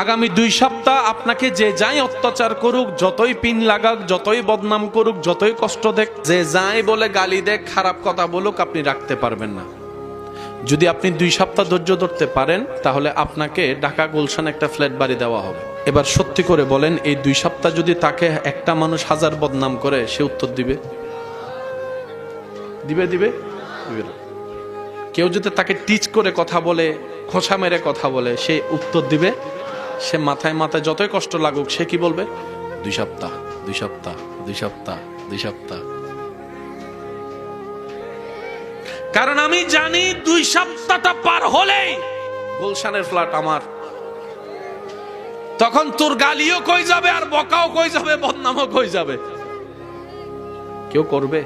আগামী 2 সপ্তাহ আপনাকে যে যাই অত্যাচার করুক, যতই পিন লাগাক, যতই বদনাম করুক, যতই কষ্ট দেখ, যে যাই বলে গালি দেখ, খারাপ কথা বলুক, আপনি রাখতে পারবেন না। যদি আপনি 2 সপ্তাহ ধৈর্য ধরতে পারেন, তাহলে আপনাকে ঢাকা গুলশান একটা ফ্ল্যাট বাড়ি দেওয়া হবে। এবার সত্যি করে বলেন, এই 2 সপ্তাহ যদি তাকে একটা মানুষ 1000 বদনাম করে, সে উত্তর দিবে? দিবে দিবে দিবে না। কেউ যদি তাকে টিচ করে কথা বলে, খোঁচা মেরে কথা বলে, সে উত্তর দিবে? সে মাথায় মাথায় যতই কষ্ট লাগুক, সে কি বলবে? 2 সপ্তাহ 2 সপ্তাহ 2 সপ্তাহ 2 সপ্তাহ। কারণ আমি জানি 2 সপ্তাহটা পার হলেই গুলশানের ফ্ল্যাট আমার। তখন তোর গালিও কই যাবে, আর বকাও কই যাবে, বদনামও কই যাবে। কেউ করবে?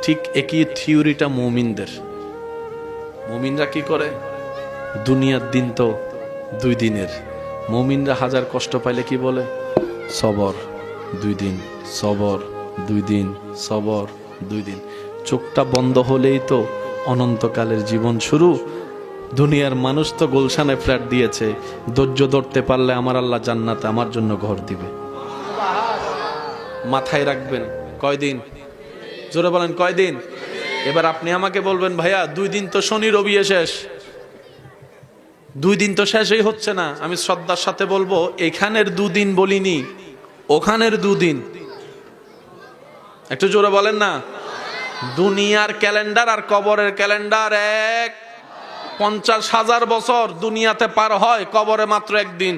ঠিক একই থিওরিটা মুমিনদের। মুমিনরা কি করে? দুনিয়ার দিন তো 2 দিনের। মুমিনরা 1000 কষ্ট পাইলে কি বলে? সবর 2 দিন, সবর 2 দিন, সবর 2 দিন। চোখটা বন্ধ হলেই তো অনন্তকালের জীবন শুরু। দুনিয়ার মানুষ তো গুলশানে ফ্ল্যাট দিয়েছে, ধৈর্য ধরতে পারলে আমার আল্লাহ জান্নাতে আমার জন্য ঘর দিবে। মাথায় রাখবেন। কয়দিন? জোরে বলেন, কয়দিন? এবার আপনি আমাকে বলবেন, ভাইয়া 2 দিন তো শনি রবি শেষ, 2 দিন তো শেষই হচ্ছে না। আমি শ্রদ্ধার সাথে বলবো, এখানের 2 দিন বলিনি, ওখানের 2 দিন। একটু জোরে বলেন না। দুনিয়ার ক্যালেন্ডার আর কবরের ক্যালেন্ডার এক। 50,000 বছর দুনিয়াতে পার হয়, কবরে মাত্র 1 দিন।